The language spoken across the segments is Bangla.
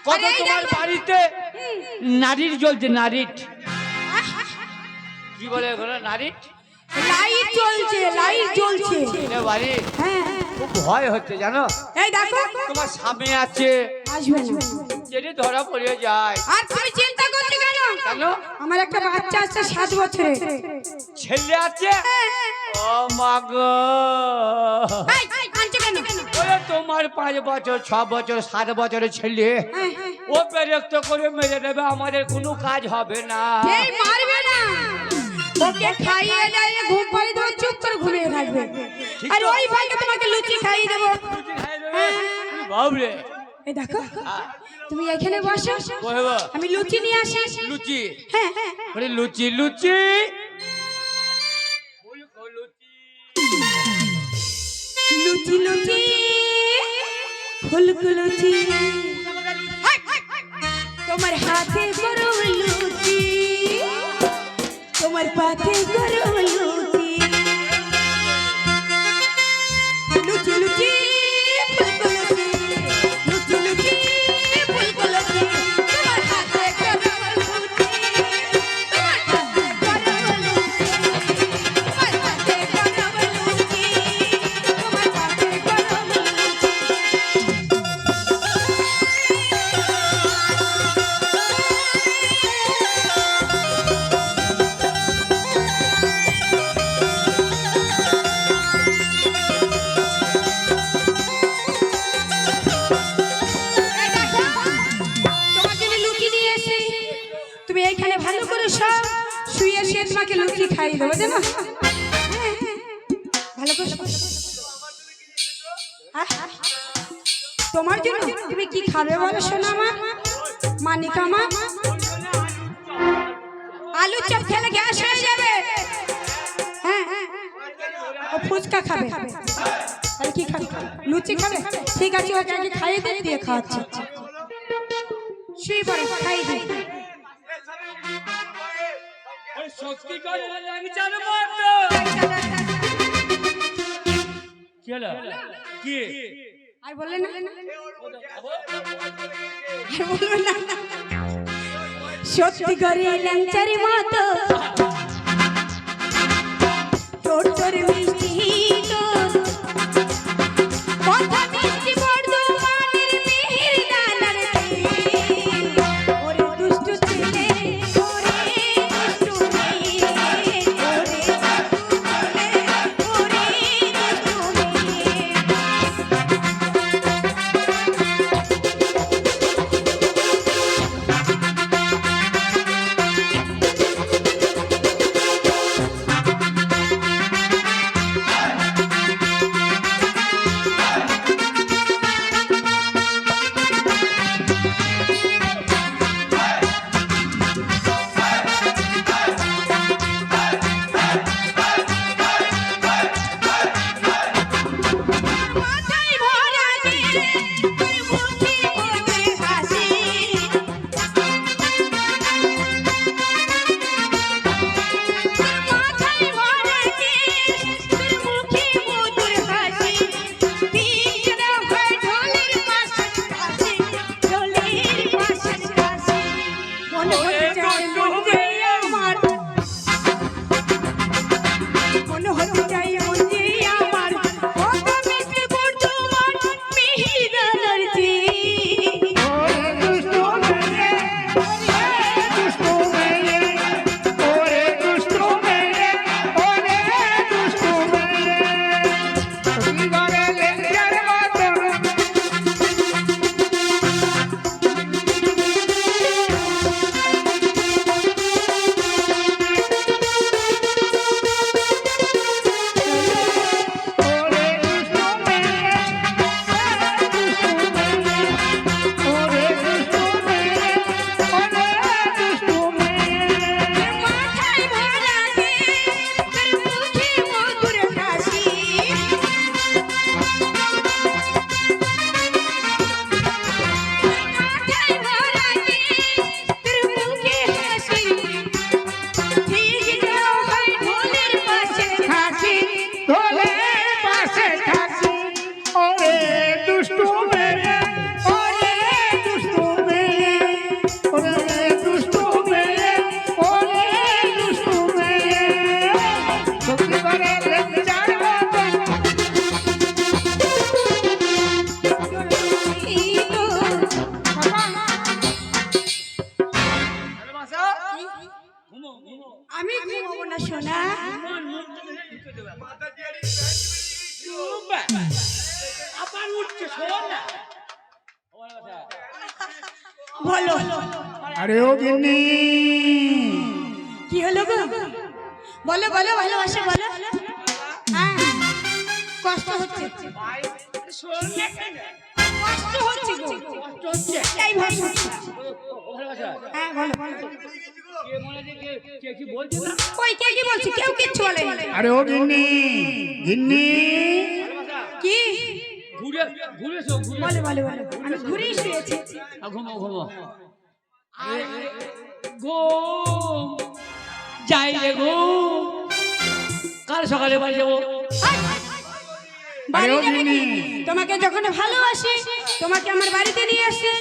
কত তোমার বাড়িতে নারীর জ্বলছে নারীর কি বলে এখন নারীর লাইট জ্বলছে লাইট জ্বলছে বাড়ি হ্যাঁ খুব ভয় হচ্ছে জানো এই দেখো তোমার স্বামী আছে আসবে না যদি ধরা পড়ে যায় আর তুমি চিন্তা করছো কেন কেন আমার একটা বাচ্চা আছে 7 বছরের ছেলে আছে ও মা গো এই আনছো কেন ওরে তোমার 5 বছর 6 বছর 7 বছরের ছেলে ও বিরক্ত করে মেরে দেবে আমাদের কোনো কাজ হবে না এই মারবে না ওকে খাইয়ে দিয়ে ঘুম পাড়িয়ে দেবো চুপ করে ঘুমিয়ে থাকবে আর ওই ভাইকে তোমাকে লুচি খাইয়ে দেবো বাবরে এই দেখো তুমি এখানে বসো আমি লুচি নিয়ে আসি লুচি হ্যাঁ বলে লুচি লুচি লুচি লুচি ফুলকো লুচি তোমার হাতে করো লুচি তোমার পাতে করো লুচি লুচি লুচি ফুলকো লুচি লুচি লুচি ফুলকো লুচি তোমার হাতে করো লুচি তোমার হাতে করো লুচি তোমার হাতে করো লুচি তোমার হাতে করো তুমি এইখানে ভালো করে সব শুয়ে শুয়ে তোমাকে লুচি খাইয়ে দেবো জানো ভালো করে তোমার জন্য তুমি কি খাবে বলো শোনো আমার মানিকা মা আলু চপ খেলে গ্যাস হয়ে যাবে হ্যাঁ ও ফুচকা খাবে আর কি খাবে লুচি খাবে ঠিক আছে ওকে আগে খাইয়ে দিয়ে খাওয়াচ্ছে শুয়ে পড়ে খাইয়ে দিই সত্যি করে আমি জানো মারতো কি হলো কি আর বললেন না আর বলবেন না সত্যি করে ল্যাংচারি মতো তোর তোর মিষ্টি তো কথা মিষ্টি বর্ধমানের মেহের ডালার ওরে দুষ্টু ছেলে ওরে দুষ্টু মেয়ে ওরে দুষ্টু ছেলে ওরে দুষ্টু মেয়ে মাথায় ভরা দিয়ে তোর মুখে মধুর হাসি মাথায় ভরা দিয়ে তোর মুখে মধুর হাসি তিনজনা হয় ঢোলের পাশে কাছে ঢোলের পাশে কাছে মনে হতে চায় মন যে আমার মনে হতে চায় মন যে আমার কত মিষ্টি বর্ধমান মিহিদানার আমি ঘুমাবো না সোনা। আবার উঠছে শোন না বলো আরে ও গিন্নি, কি হলো গো? বলো বলো ভালোবাসা বলো। হ্যাঁ, কষ্ট হচ্ছে, শোন না কেন কষ্ট হচ্ছে গো, কষ্ট হচ্ছে এই ভাষা। ভালোবাসা হ্যাঁ বলো বলো। কে মনে যে কে কি বলছে না কই কে কি বলছে? কেউ কিচ্ছু বলে আরে ও গিন্নি, গিন্নি ভালোবাসা কি? ঘুরে ঘুরে শো ঘুরে বলো বলো বলো। আমি ঘুরেই শুয়েছি। ঘুমো ঘুমো আরে ঘুম যাই রে ঘুম কাল সকালে বাড়ি যাবো বাড়ি আরে ও যাবে কি? গিন্নি। তোমাকে যখন ভালোবাসি তোমাকে আমার বাড়িতে নিয়ে আসছে।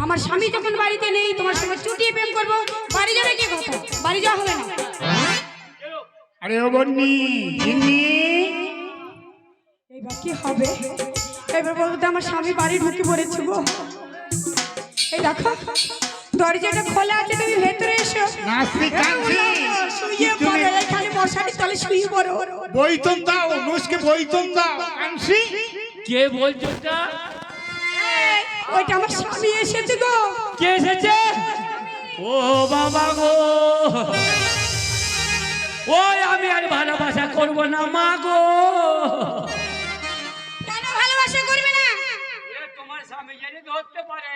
আমার স্বামী যখন বাড়িতে নেই তোমার সঙ্গে চুটিয়ে প্রেম করবো, বাড়ি যাবে কি কথা? বাড়ি যাওয়া হবে না। আরে ও গিন্নি, গিন্নি এবার কি হবে? এবার বলতে আমার স্বামী বাড়ি ঢুকে পড়েছে গো। এই দেখো দরজাটা খোলা আছে, তুমি ভেতরে এসো। নাস্তি কাঞ্চি শুয়ে পড়ো, এখানে মশারির তলে শুয়ে পড়ো। বইতম দাও, নুসকে বইতম দাও কাঞ্চি। কে বলছো তা এই, ওইটা আমার স্বামী এসেছে গো। কে এসেছে ও বাবা গো ওই আমি আর ভালোবাসা করব না মা গো কেন ভালোবাসা করবে না? তোমার স্বামী যদি ধরতে পারে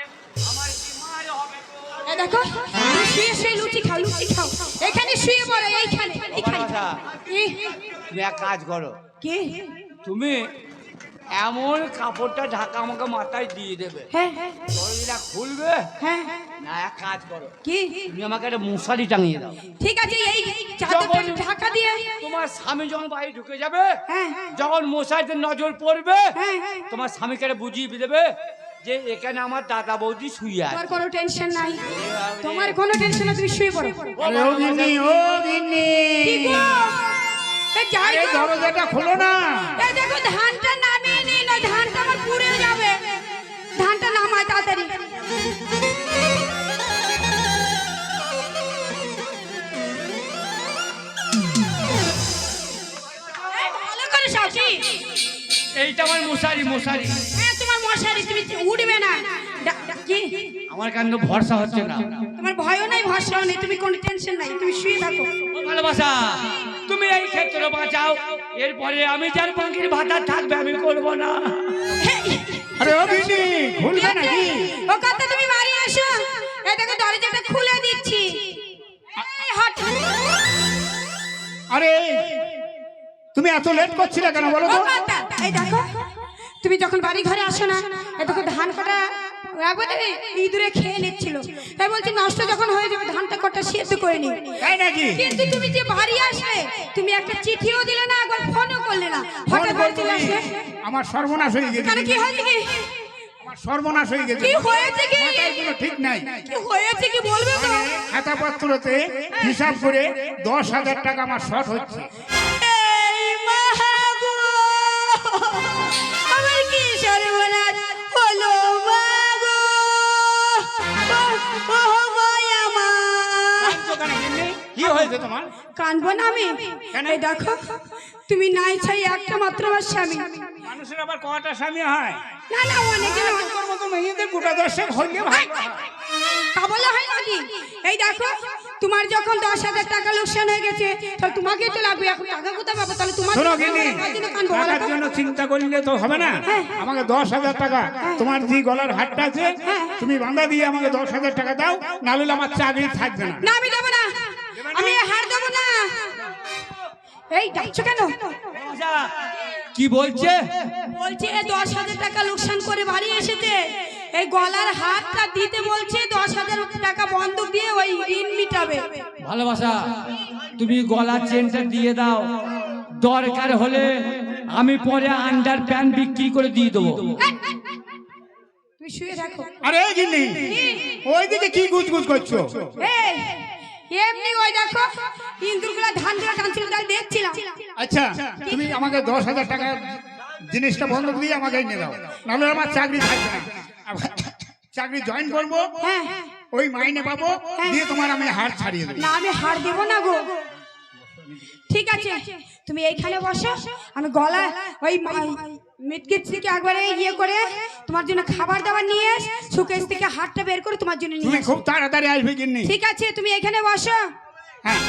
আমার কি মার হবে গো এই দেখো তুমি শুয়ে শুয়ে লুচি খাও, লুচি খাও। এখানে শুয়ে পড়ো, এইখানে এইখানে। এই, তুমি এক কাজ করো কি? তুমি এমন কাপড়টা ঢাকা আমাকে মাথায় দিয়ে দেবে হ্যাঁ দরজাটা খুলবে হ্যাঁ না এক কাজ করো কি? তুমি আমাকে একটা মশারি টাঙিয়ে দাও ঠিক আছে, এই চাদরটা ঢাকা দিয়ে। তোমার স্বামী যখন বাড়ি ঢুকে যাবে হ্যাঁ যখন মশারিতে নজর পড়বে হ্যাঁ তোমার স্বামীকে একটা বুঝিয়ে দেবে যে এখানে আমার দাদা বৌদি শুয়ে আছে তোমার কোনো টেনশন নাই, তোমার কোনো টেনশন না, তুমি শুয়ে পড়ো। আরে ও গিন্নি, ও গিন্নি, কি গো? এই যাই আরে গো। দরজাটা খোলো না। এই দেখো ধানটা নামিয়ে নিই, না ধানটা আমার পুড়ে যাবে। ধানটা নামায় তাড়াতাড়ি। এই ভালো করে সখী। এইটা আমার মশারি মশারি হ্যাঁ তোমার মশারি, তুমি উঠবে না। কি? আমার কেন ভরসা হচ্ছে না তোমার ভয়ও নাই ভরসাও নেই, তুমি কোনো টেনশন নাই, তুমি শুয়ে থাকো। ও ভালোবাসা তুমি এই ক্ষেত্রে বাঁচাও এরপরে আমি যার পাখির ভাতা থাকবে আমি করবো না আরে ও গিন্নি, খুলবে নাকি? ও কথা তুমি বাড়ি এসো। এই দেখো দরজাটা খুলে দিচ্ছি। এই হট। আরে তুমি এত লেট করছিলে কেন বলো ও তো? কথা, এই দেখো তুমি যখন বাড়ি ঘরে আসো না, এই দেখো ধান কাটা একবারে ইঁদুরে খেয়ে নিচ্ছিল। তাই বলছি নষ্ট যখন হয়ে যাবে ধানটা কটা সেদ্ধ করে নি। তাই নাকি? কিন্তু তুমি যে বাড়ি আসলে তুমি একটা চিঠিও দিলে না, একবার ফোনও করলে না, ফোন হঠাৎ করে চলে করবো, আসলে। আমার সর্বনাশ হয়ে গেছে। কেন কি হয়েছে কি? আমার সর্বনাশ হয়ে গেছে। কি হয়েছে কি? মাথায় কোনো ঠিক নাই। কি হয়েছে কি বলবে তো? খাতাপত্রতে হিসাব করে 10,000 টাকা আমার শর্ট হচ্ছে। এই মা গো, আমার কি সর্বনাশ হলো মা গো। ও ভাই আমার। কি হয়েছে তোমার? কানবো না আমি? এই দেখো তুমি নাই ছাই একটা মাত্র আমার স্বামী। মানুষের আবার কয়টা স্বামী হয়? না না অনেকে তোর মতো মেয়েদের গোটা 10 হইলে ভাই। তা বলে হয় নাকি? এই দেখো তোমার যখন 10,000 টাকা লোকসান হয়ে গেছে তাহলে তোমাকে তো লাগবে। এখন টাকা কোথায় পাবো? তাহলে তোমার শোনো গিন্নি, কানবো বলো টাকার তো? জন্য চিন্তা করলে তো হবে না। আমাকে 10,000 টাকা, তোমার যে গলার হারটা আছে তুমি বাঁধা দিয়ে আমাকে 10,000 টাকা দাও, না হলে আমার চাকরি থাকবে না। না আমি দেবো না, আমি হার দেবো না। এই ডাকছো কেন? ভালোবাসা, কি বলছে বলছে 10,000 টাকা লোকসান করে বাড়ি এসেছে, এই গলার হাতটা দিতে বলছে। 10,000 টাকা বন্ধক দিয়ে ওই ঋণ মিটাবে। ভালোবাসা তুমি গলার চেনটা দিয়ে দাও, দরকার হলে আমি পরে আন্ডার প্যান্ট বিক্রি করে দিয়ে দেবো তুমি শুয়ে থাকো। আরে গিন্নি, ওইদিকে কি গুজগুজ করছো? এই এমনি ওই দেখো ইন্দুরগুলা ধানগুলা টানছিল, তাই দেখছিলাম। আচ্ছা তুমি আমাকে 10,000 টাকা জিনিসটা বন্ধক দিয়ে আমাকে নিয়ে দাও, না হলে আমার চাকরি থাকবে না। চাকরি জয়েন করবো, হ্যাঁ ওই মাইনে পাবো, দিয়ে তোমার আমি হার ছাড়িয়ে দেবো। না আমি হার দেবো না গো। ঠিক আছে তুমি এইখানে বসো, আমি গলায় ওই মিটকিট থেকে একবারে ইয়ে করে তোমার জন্য খাবার দাবার নিয়ে সুকেশ থেকে হাতটা বের করে তোমার জন্য নিয়ে তুমি আসি। খুব তাড়াতাড়ি আসবে গিন্নি। ঠিক আছে তুমি এখানে বসো। হ্যাঁ